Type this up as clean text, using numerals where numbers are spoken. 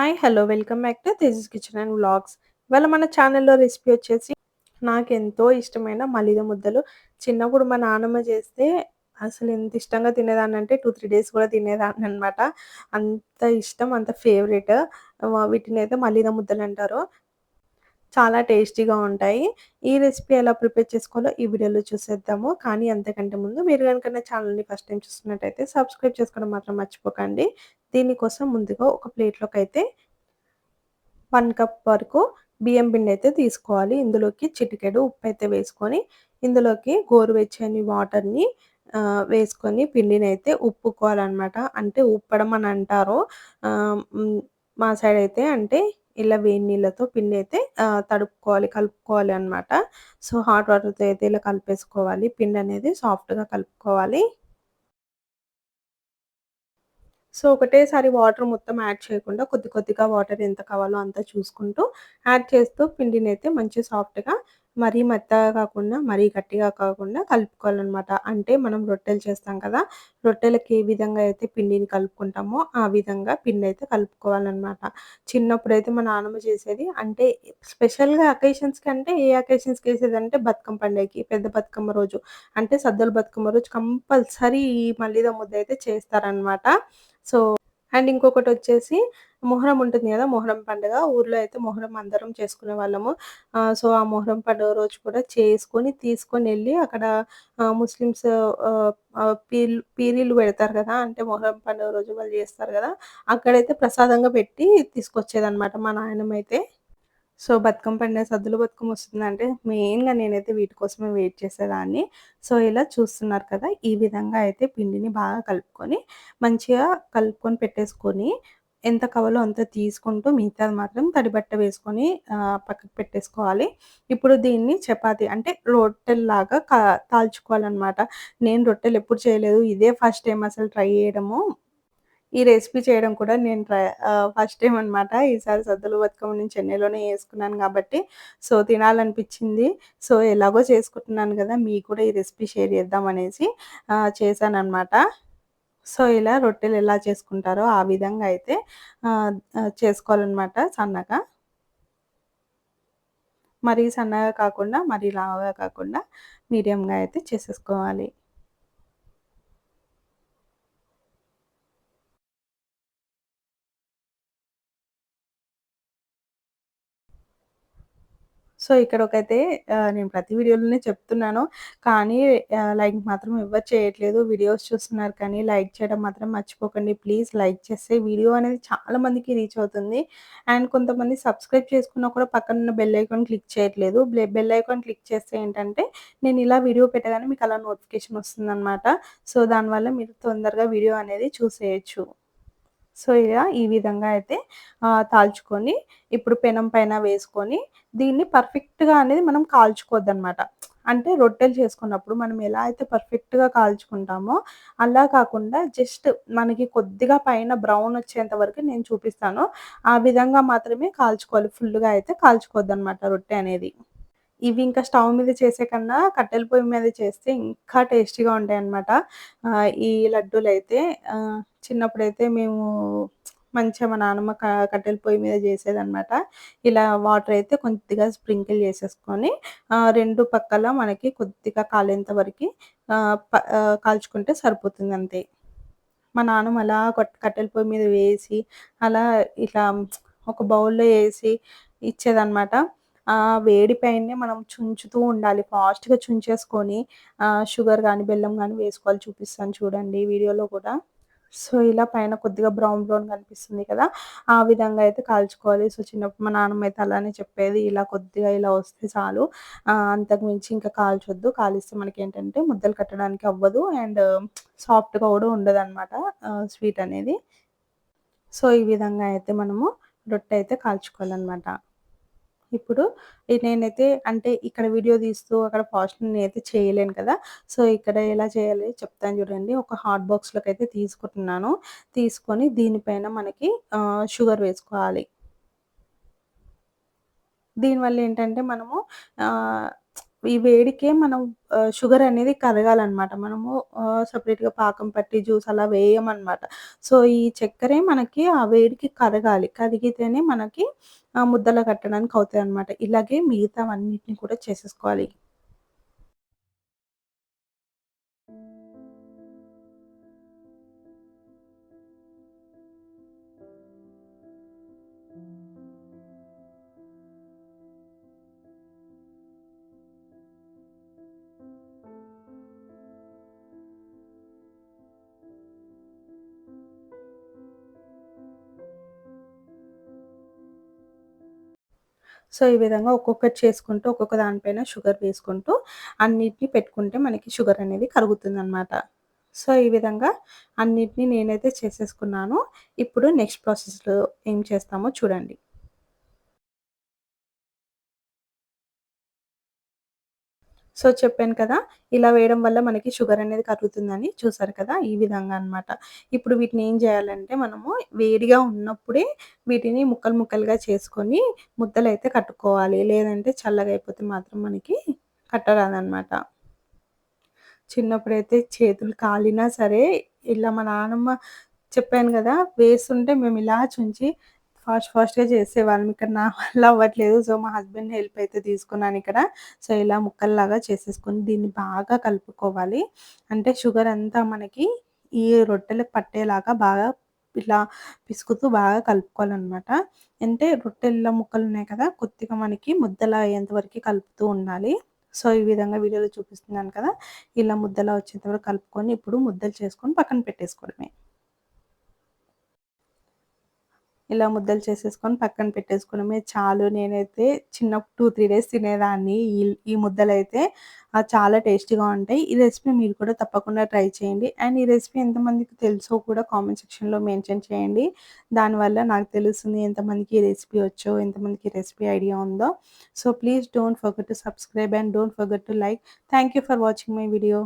Hi! Hello! Welcome back to Tejas kitchen and vlogs. ఇవాళ మన ఛానల్‌లో రెసిపీ వచ్చేసి నాకెంతో ఇష్టమైన మలిద ముద్దలు. చిన్నప్పుడు మా నానమ్మ చేస్తే అసలు ఎంత ఇష్టంగా తినేదాన్నంటే 2, 3 డేస్ కూడా తినేదాన్ననమాట. అంత ఇష్టం, అంత ఫేవరెట్. వీటినైతే మలిద ముద్దలంటారు. చాలా టేస్టీగా ఉంటాయి. ఈ రెసిపీ ఎలా ప్రిపేర్ చేసుకోవాలో ఈ వీడియోలో చూసేద్దాము. కానీ అంతకంటే ముందు మీరు గనుక నా ఛానల్‌ని ఫస్ట్ టైమ్ చూస్తున్నట్టయితే సబ్స్క్రైబ్ చేసుకోవడం మాత్రం మర్చిపోకండి. దీనికోసం ముందుగా ఒక ప్లేట్‌లోకైతే 1 కప్ వరకు బియ్యం పిండైతే తీసుకోవాలి. ఇందులోకి చిటికెడు ఉప్పైతే వేసుకొని, ఇందులోకి గోరువెచ్చని వాటర్‌ని వేసుకొని పిండినైతే ఉప్పుకోవాలనమాట. అంటే ఉప్పడం అని అంటారు. మా సైడయితే అంటే ఇలా వేడి నీళ్ళతో పిండైతే కలుపుకోవాలి అనమాట. సో, హాట్ వాటర్‌తో అయితే ఇలా కలిపేసుకోవాలి. పిండనేది సాఫ్ట్‌గా కలుపుకోవాలి. సో, ఒకటేసారి వాటర్ మొత్తం యాడ్ చేయకుండా కొద్ది కొద్దిగా వాటర్ ఎంత కావాలో అంత చూసుకుంటూ యాడ్ చేస్తూ పిండినైతే మంచి సాఫ్ట్‌గా మరీ మెత్తగా కాకుండా, మరీ గట్టిగా కాకుండా కలుపుకోవాలనమాట. అంటే మనం రొట్టెలు చేస్తాం కదా! రొట్టెలకి ఏ విధంగా అయితే పిండిని కలుపుకుంటామో ఆ విధంగా పిండైతే కలుపుకోవాలనమాట. చిన్నప్పుడైతే మా నాన్నమ్మ చేసేది. అంటే స్పెషల్‌గా అకేషన్స్‌కి అంటే ఏ అకేషన్స్‌కి ఏసేదంటే బతుకమ్మ పండగకి, పెద్ద బతుకమ్మ రోజు అంటే సద్దుల బతుకమ్మ రోజు కంపల్సరీ ఈ మల్లిద ముద్దయితే చేస్తారనమాట. సో, అండ్ ఇంకొకటొచ్చేసి మొహరం ఉంటుంది గదా! మొహరం పండుగ. ఊర్లో అయితే మొహరం అందరం చేసుకునేవాళ్ళము. సో, ఆ మొహరం పండుగ రోజు కూడా చేసుకొని, తీసుకొనెళ్ళి అక్కడ ముస్లిమ్స్ ఆహ్, ఆహ్, పీరీలు పెడతారు గదా! అంటే మొహరం పండుగ రోజు వాళ్ళు జేస్తారు గదా! అక్కడైతే ప్రసాదంగా పెట్టి తీసుకొచ్చేదనమాట మా నాయనమ్మయితే. సో, బతుకమ్మ పండుగ సద్దుల బతుకమ్మ వస్తుందంటే మెయిన్‌గా నేనైతే వీటి కోసమే వెయిట్ చేసేదాన్ని. సో, ఇలా చూస్తున్నారు కదా! ఈ విధంగా అయితే పిండిని బాగా కలుపుకొని, మంచిగా కలుపుకొని పెట్టేసుకొని, ఎంత కావాలో అంత తీసుకుంటూ మిగతాది మాత్రం తడి బట్ట వేసుకొని పక్కకు పెట్టేసుకోవాలి. ఇప్పుడు దీన్ని చపాతీ అంటే రొట్టెల్లాగా కాల్చుకోవాలనమాట. నేను రొట్టెలెప్పుడు చేయలేదు. ఇదే ఫస్ట్ టైమ్ అసలు ట్రై చేయడము. ఈ రెసిపీ చేయడం కూడా నేను ఫస్ట్ టైమ్ అనమాట. ఈసారి సద్దుల బతుకమ్మ నేను చెన్నైలోనే చేసుకున్నాను గాబట్టి, సో, తినాలనిపిచ్చింది. సో, ఎలాగో చేసుకుంటున్నాను గదా! మీకు కూడా ఈ రెసిపీ షేర్ చేద్దామనేసి చేశాననమాట. సో, ఇలా రొట్టెలు ఎలా చేసుకుంటారో ఆ విధంగా అయితే ఆహ్, ఆహ్, చేసుకోవాలనమాట సన్నగా. మరీ సన్నగా కాకుండా, మరీ లావుగా కాకుండా మీడియంగా అయితే చేసేసుకోవాలి. సో, ఇక్కడొకైతే నేను ప్రతి వీడియోలోనే చెప్తున్నాను. కానీ లైక్ మాత్రం ఎవ్వరు చేయట్లేదు. వీడియోస్ చూస్తున్నారు కానీ లైక్ చేయడం మాత్రం మర్చిపోకండి. ప్లీజ్ లైక్ చేస్తే వీడియో అనేది చాలా మందికి రీచ్ అవుతుంది. అండ్ కొంతమంది సబ్స్క్రైబ్ చేసుకున్నా కూడా పక్కనున్న బెల్ ఐకాన్ క్లిక్ చేయట్లేదు. బెల్ ఐకాన్ క్లిక్ చేస్తే ఏంటంటే నేను ఇలా వీడియో పెట్టగానే మీకు అలా నోటిఫికేషన్ వస్తుందనమాట. సో, దానివల్ల మీరు తొందరగా వీడియో అనేది చూసేయొచ్చు. సో, ఇలా ఈ విధంగా అయితే తాల్చుకొని ఇప్పుడు పెనం పైన వేసుకొని దీన్ని పర్ఫెక్ట్‌గా అనేది మనం కాల్చుకోవద్దనమాట. అంటే రొట్టెలు చేసుకున్నప్పుడు మనం ఎలా అయితే పర్ఫెక్ట్‌గా కాల్చుకుంటామో అలా కాకుండా జస్ట్ మనకి కొద్దిగా పైన బ్రౌన్ వచ్చేంత వరకు నేను చూపిస్తాను. ఆ విధంగా మాత్రమే కాల్చుకోవాలి. ఫుల్లుగా అయితే కాల్చుకోవద్దనమాట రొట్టె అనేది. ఇవి ఇంకా స్టవ్ మీద చేసే కన్నా కట్టెల పొయ్యి మీద చేస్తే ఇంకా టేస్టీగా ఉంటాయన్నమాట. ఈ లడ్డూలైతే చిన్నప్పుడైతే మేము మంచిగా మా నానమ్మ కట్టెల పొయ్యి మీద చేసేదనమాట. ఇలా వాటర్ అయితే కొద్దిగా స్ప్రింకిల్ చేసేసుకొని 2 పక్కల మనకి కొద్దిగా కాలేంత వరకి కాల్చుకుంటే సరిపోతుంది అంతే. మా నాన్నమ్మ అలా కట్టెల పొయ్యి మీద వేసి, అలా ఇట్లా ఒక బౌల్‌లో ఏసి ఇచ్చేదనమాట. వేడి పైనే మనం చుంచుతూ ఉండాలి. ఫాస్ట్‌గా చుంచేసుకొని షుగర్ గానీ, బెల్లం గానీ వేసుకోవాలి. చూపిస్తాను చూడండి వీడియోలో కూడా. సో, ఇలా పైన కొద్దిగా బ్రౌన్ బ్రౌన్ కనిపిస్తుంది కదా! ఆ విధంగా అయితే కాల్చుకోవాలి. సో, చిన్నప్పుడు మా నాన్నమ్మ అయితే అలానే చెప్పేది. ఇలా కొద్దిగా ఇలా వస్తే చాలు. అంతకు మించి ఇంకా కాల్చొద్దు. కాలిస్తే మనకేంటంటే ముద్దలు కట్టడానికి అవ్వదు. అండ్ సాఫ్ట్‌గా కూడా ఉండదనమాట స్వీట్ అనేది. సో, ఈ విధంగా అయితే మనము రొట్టె అయితే కాల్చుకోవాలనమాట. ఇప్పుడు నేనైతే అంటే ఇక్కడ వీడియో తీస్తూ అక్కడ ఫాస్ట్‌గా నేనైతే చేయలేను కదా! సో, ఇక్కడ ఎలా చేయాలి చెప్తాను చూడండి. ఒక హాట్ బాక్స్‌లోకైతే తీసుకుంటున్నాను. తీసుకొని దీనిపైన మనకి షుగర్ వేసుకోవాలి. దీనివల్ల ఏంటంటే మనము ఆహ్, ఈ వేడికే మనం షుగర్ అనేది కరగాలనమాట. మనము సెపరేట్‌గా పాకం పట్టి జ్యూస్ అలా వేయమనమాట. సో, ఈ చక్కెరే మనకి ఆ వేడికి కరగాలి. కరిగితేనే మనకి ముద్దలా కట్టడానికి అవుతాయనమాట. ఇలాగే మిగతావన్నిటిని కూడా చేసేసుకోవాలి. సో, ఈ విధంగా ఒక్కొక్కటి చేసుకుంటూ, ఒక్కొక్క దానిపైన షుగర్ వేసుకుంటూ, అన్నిటిని పెట్టుకుంటే మనకి షుగర్ అనేది కరుగుతుందనమాట. సో, ఈ విధంగా అన్నిటిని నేనైతే చేసేసుకున్నాను. ఇప్పుడు నెక్స్ట్ ప్రాసెస్‌లో ఏం చేస్తామో చూడండి. సో, చెప్పాను కదా! ఇలా వేయడం వల్ల మనకి షుగర్ అనేది కరుగుతుందని. చూసారు కదా! ఈ విధంగా అనమాట. ఇప్పుడు వీటిని ఏం చేయాలంటే మనము వేడిగా ఉన్నప్పుడే వీటిని ముక్కలు ముక్కలుగా చేసుకొని ముద్దలైతే కట్టుకోవాలి. లేదంటే చల్లగా అయిపోతే మాత్రం మనకి కట్టరాదనమాట. చిన్నప్పుడైతే చేతులు కాలినా సరే, ఇలా మా నానమ్మ చెప్పాను గదా! వేస్తుంటే మేమిలా చుంచి ఫాస్ట్‌గా చేసేవాళ్ళం. ఇక్కడ నా వల్ల అవ్వట్లేదు. సో, మా హస్బెండ్ హెల్ప్ అయితే తీసుకున్నానిక్కడ. సో, ఇలా ముక్కల్లాగా చేసేసుకొని దీన్ని బాగా కలుపుకోవాలి. అంటే షుగర్ అంతా మనకి ఈ రొట్టెలకు పట్టేలాగా బాగా ఇట్లా పిసుకుతూ బాగా కలుపుకోవాలనమాట. అంటే రొట్టెల్లో ముక్కలున్నాయి కదా! కొద్దిగా మనకి ముద్దలా అయ్యేంత వరకి కలుపుతూ ఉండాలి. సో, ఈ విధంగా వీడియోలో చూపిస్తున్నాను కదా! ఇలా ముద్దలా వచ్చేంత వరకు కలుపుకొని ఇప్పుడు ముద్దలు చేసుకొని పక్కన పెట్టేసుకోవడమే. ఇలా ముద్దలు చేసేసుకొని పక్కన పెట్టేసుకోవడమే చాలు. నేనైతే చిన్నప్పుడు 2, 3 డేస్ తినేదాన్ని. ఈ ముద్దలైతే చాలా టేస్టీగా ఉంటాయి. ఈ రెసిపీ మీరు కూడా తప్పకుండా ట్రై చేయండి. అండ్ ఈ రెసిపీ ఎంతమందికి తెలుసో కూడా కామెంట్ సెక్షన్‌లో మెన్షన్ చేయండి. దానివల్ల నాకు తెలుస్తుంది ఎంతమందికి ఈ రెసిపీ వచ్చో, ఎంతమందికి ఈ రెసిపీ ఐడియా ఉందో. So, please don't forget to subscribe and don't forget to like. Thank you for watching my video.